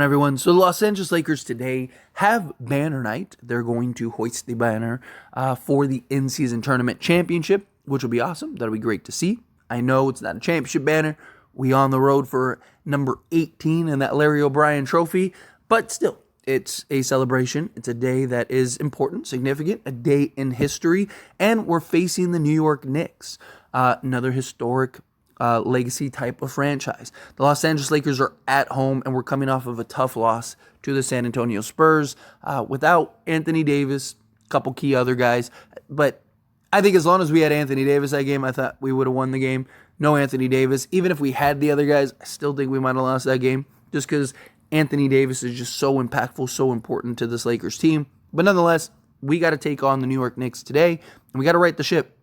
Everyone. So the Los Angeles Lakers today have banner night. They're going to hoist the banner for the in-season tournament championship, which will be awesome. That'll be great to see. I know it's not a championship banner. We on the road for number 18 in that Larry O'Brien trophy, but still, it's a celebration. It's a day that is important, significant, a day in history, and we're facing the New York Knicks, another historic legacy type of franchise. The Los Angeles Lakers are at home, and we're coming off of a tough loss to the San Antonio Spurs without Anthony Davis, a couple key other guys. But I think as long as we had Anthony Davis that game, I thought we would have won the game. No Anthony Davis. Even if we had the other guys, I still think we might have lost that game just because Anthony Davis is just so impactful, so important to this Lakers team. But nonetheless, we got to take on the New York Knicks today, and we got to right the ship.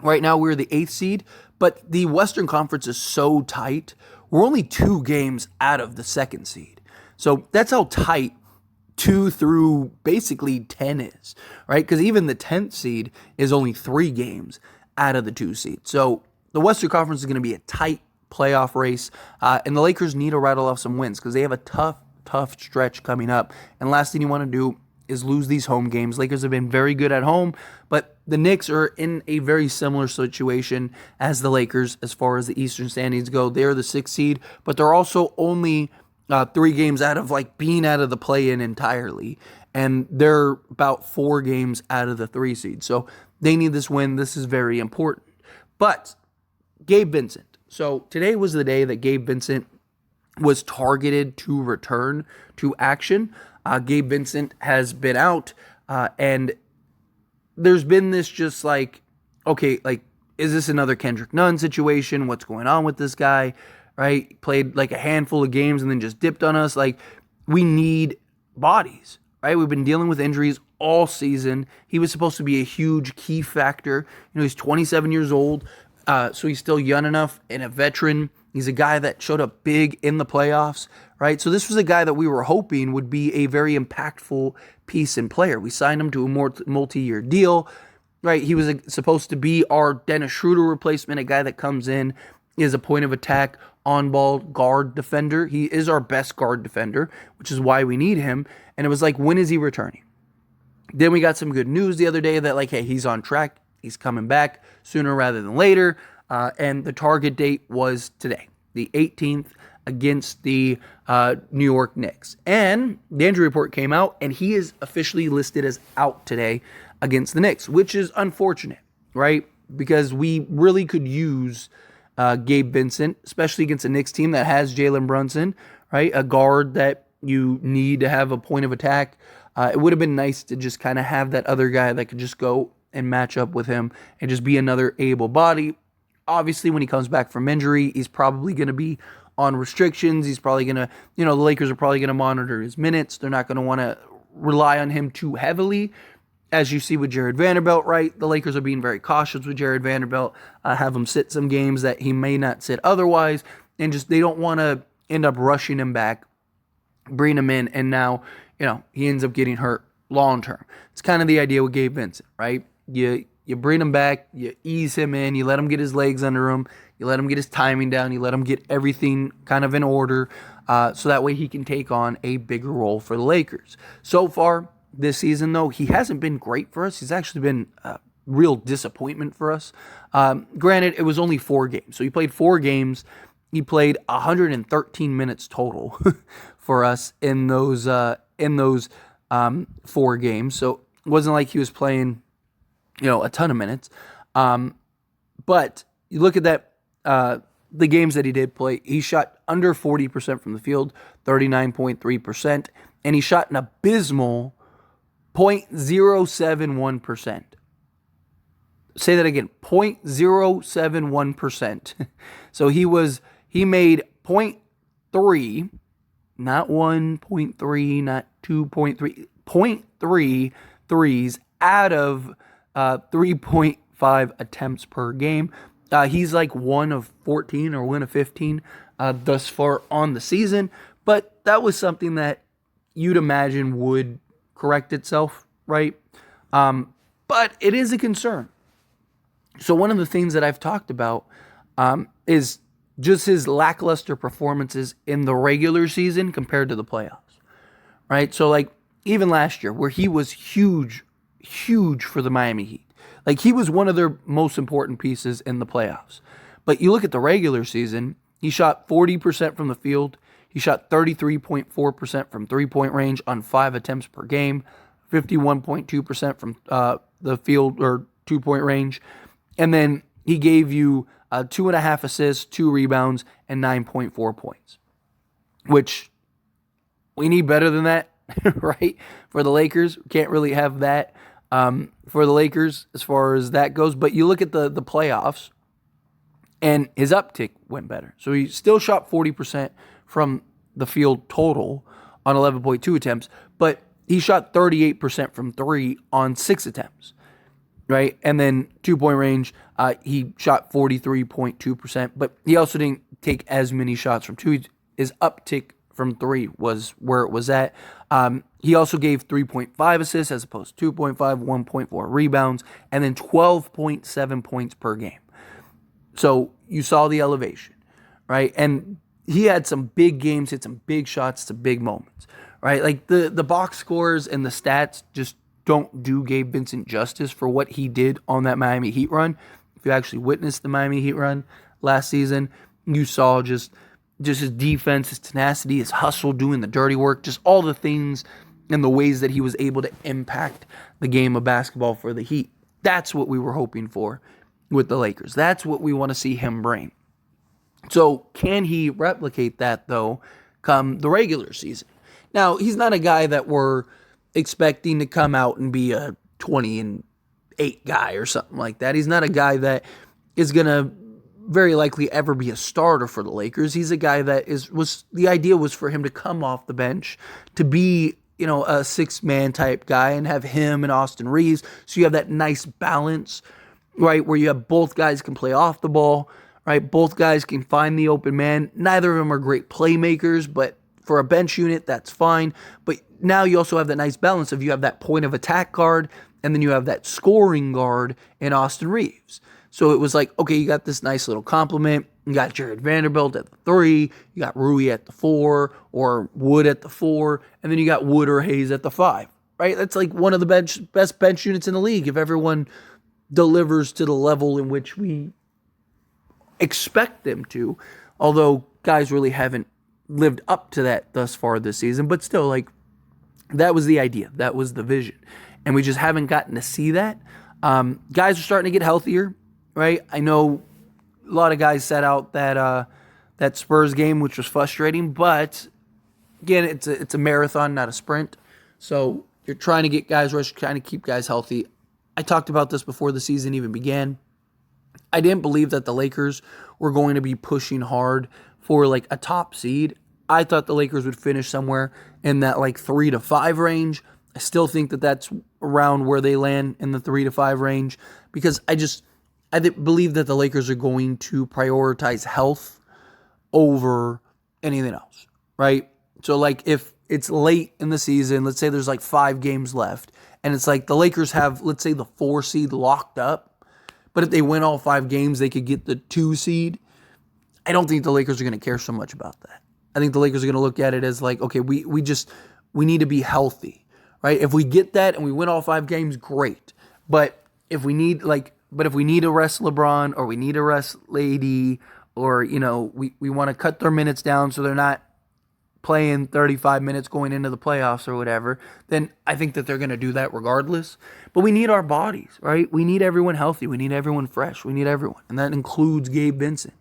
Right now, we're the 8th seed, but the Western Conference is so tight. We're only 2 games out of the 2nd seed. So that's how tight 2 through basically 10 is, right? Because even the 10th seed is only 3 games out of the 2 seed. So the Western Conference is going to be a tight playoff race, and the Lakers need to rattle off some wins because they have a tough stretch coming up. And last thing you want to do is lose these home games. Lakers have been very good at home, but the Knicks are in a very similar situation as the Lakers as far as the Eastern standings go. They're the 6th seed, but they're also only 3 games out of being out of the play-in entirely, and they're about 4 games out of the 3 seed. So they need this win. This is very important. But Gabe Vincent. So today was the day that Gabe Vincent was targeted to return to action. Gabe Vincent has been out, and there's been this just is this another Kendrick Nunn situation? What's going on with this guy, right? Played a handful of games and then just dipped on us. We need bodies, right? We've been dealing with injuries all season. He was supposed to be a huge key factor. He's 27 years old, so he's still young enough and a veteran. He's a guy that showed up big in the playoffs, right? So this was a guy that we were hoping would be a very impactful piece and player. We signed him to a multi-year deal, right? He was supposed to be our Dennis Schroeder replacement, a guy that comes in, is a point of attack, on-ball guard defender. He is our best guard defender, which is why we need him. And it was when is he returning? Then we got some good news the other day that hey, he's on track. He's coming back sooner rather than later. And the target date was today, the 18th, against the New York Knicks. And the injury report came out, and he is officially listed as out today against the Knicks, which is unfortunate, right? Because we really could use Gabe Vincent, especially against a Knicks team that has Jalen Brunson, right? A guard that you need to have a point of attack. It would have been nice to just kind of have that other guy that could just go and match up with him and just be another able body. Obviously, when he comes back from injury, he's probably going to be on restrictions. He's probably going to, the Lakers are probably going to monitor his minutes. They're not going to want to rely on him too heavily. As you see with Jared Vanderbilt, right? The Lakers are being very cautious with Jared Vanderbilt, have him sit some games that he may not sit otherwise, and just they don't want to end up rushing him back, bring him in, and now, he ends up getting hurt long term. It's kind of the idea with Gabe Vincent, right? You bring him back, you ease him in, you let him get his legs under him, you let him get his timing down, you let him get everything kind of in order, so that way he can take on a bigger role for the Lakers. So far this season, though, he hasn't been great for us. He's actually been a real disappointment for us. Granted, it was only 4 games. So he played 4 games. He played 113 minutes total for us in those 4 games. So it wasn't like he was playing a ton of minutes. But you look at that, the games that he did play, he shot under 40% from the field, 39.3%, and he shot an abysmal 0.071%. Say that again, 0.071%. So he made 0.3, not 1.3, not 2.3, 0.3 threes out of 3.5 attempts per game. He's 1 of 14 or 1 of 15 thus far on the season, but that was something that you'd imagine would correct itself, right? But it is a concern. So one of the things that I've talked about is just his lackluster performances in the regular season compared to the playoffs, right? So, like, even last year, where he was huge, huge for the Miami Heat. Like, he was one of their most important pieces in the playoffs. But you look at the regular season, he shot 40% from the field. He shot 33.4% from three-point range on 5 attempts per game, 51.2% from the field or two-point range. And then he gave you 2.5 assists, 2 rebounds, and 9.4 points, which we need better than that, right? For the Lakers, we can't really have that for the Lakers as far as that goes. But you look at the playoffs, and his uptick went better. So he still shot 40% from the field total on 11.2 attempts, but he shot 38% from 3 on 6 attempts, right? And then 2-point range, he shot 43.2%, but he also didn't take as many shots from 2. His uptick from 3 was where it was at. He also gave 3.5 assists as opposed to 2.5, 1.4 rebounds, and then 12.7 points per game. So you saw the elevation, right? And he had some big games, hit some big shots, some big moments, right? Like the box scores and the stats just don't do Gabe Vincent justice for what he did on that Miami Heat run. If you actually witnessed the Miami Heat run last season, you saw just his defense, his tenacity, his hustle, doing the dirty work, just all the things and the ways that he was able to impact the game of basketball for the Heat. That's what we were hoping for with the Lakers. That's what we want to see him bring. So can he replicate that, though, come the regular season? Now, he's not a guy that we're expecting to come out and be a 20-8 guy or something like that. He's not a guy that is going to very likely ever be a starter for the Lakers. He's a guy that the idea was for him to come off the bench, to be, a 6-man type guy and have him and Austin Reeves. So you have that nice balance, right, where you have both guys can play off the ball, right? Both guys can find the open man. Neither of them are great playmakers, but for a bench unit, that's fine. But now you also have that nice balance of you have that point of attack guard, and then you have that scoring guard in Austin Reeves. So it was like, okay, you got this nice little complement. You got Jared Vanderbilt at the 3, you got Rui at the 4, or Wood at the 4, and then you got Wood or Hayes at the 5, right? That's like one of the best bench units in the league if everyone delivers to the level in which we expect them to, although guys really haven't lived up to that thus far this season. But still, like, that was the idea. That was the vision. And we just haven't gotten to see that. Guys are starting to get healthier, right? I know a lot of guys sat out that Spurs game, which was frustrating. But, again, it's a marathon, not a sprint. So you're trying to get guys rushed, trying to keep guys healthy. I talked about this before the season even began. I didn't believe that the Lakers were going to be pushing hard for like a top seed. I thought the Lakers would finish somewhere in that like 3 to 5 range. I still think that that's around where they land, in the 3 to 5 range, because I believe that the Lakers are going to prioritize health over anything else, right? So like if it's late in the season, let's say there's like 5 games left, and it's like the Lakers have, let's say, the 4 seed locked up, but if they win all 5 games, they could get the 2 seed. I don't think the Lakers are going to care so much about that. I think the Lakers are going to look at it as like, okay, we need to be healthy, right? If we get that and we win all 5 games, great. But if we need to rest LeBron, or we need to rest Lady, or we want to cut their minutes down so they're not playing 35 minutes going into the playoffs or whatever, then I think that they're going to do that regardless. But we need our bodies, right? We need everyone healthy. We need everyone fresh. We need everyone. And that includes Gabe Vincent.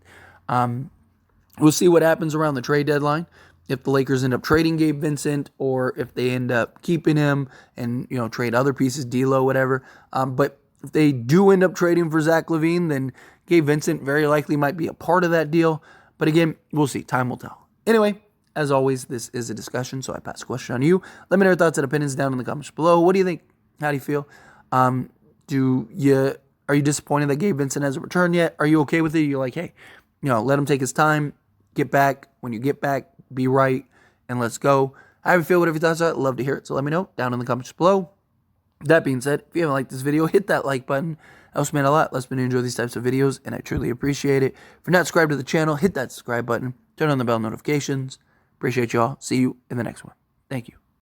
We'll see what happens around the trade deadline. If the Lakers end up trading Gabe Vincent, or if they end up keeping him and, trade other pieces, D'Lo, whatever. But if they do end up trading for Zach LaVine, then Gabe Vincent very likely might be a part of that deal. But again, we'll see. Time will tell. Anyway, as always, this is a discussion, so I pass the question on to you. Let me know your thoughts and opinions down in the comments below. What do you think? How do you feel? Are you disappointed that Gabe Vincent hasn't returned yet? Are you okay with it? You're like, hey, let him take his time, get back. When you get back, be right, and let's go. How do you feel? Whatever your thoughts are, I'd love to hear it. So let me know down in the comments below. That being said, if you haven't liked this video, hit that like button. It helps me out a lot. Lets me enjoy these types of videos, and I truly appreciate it. If you're not subscribed to the channel, hit that subscribe button. Turn on the bell notifications. Appreciate y'all. See you in the next one. Thank you.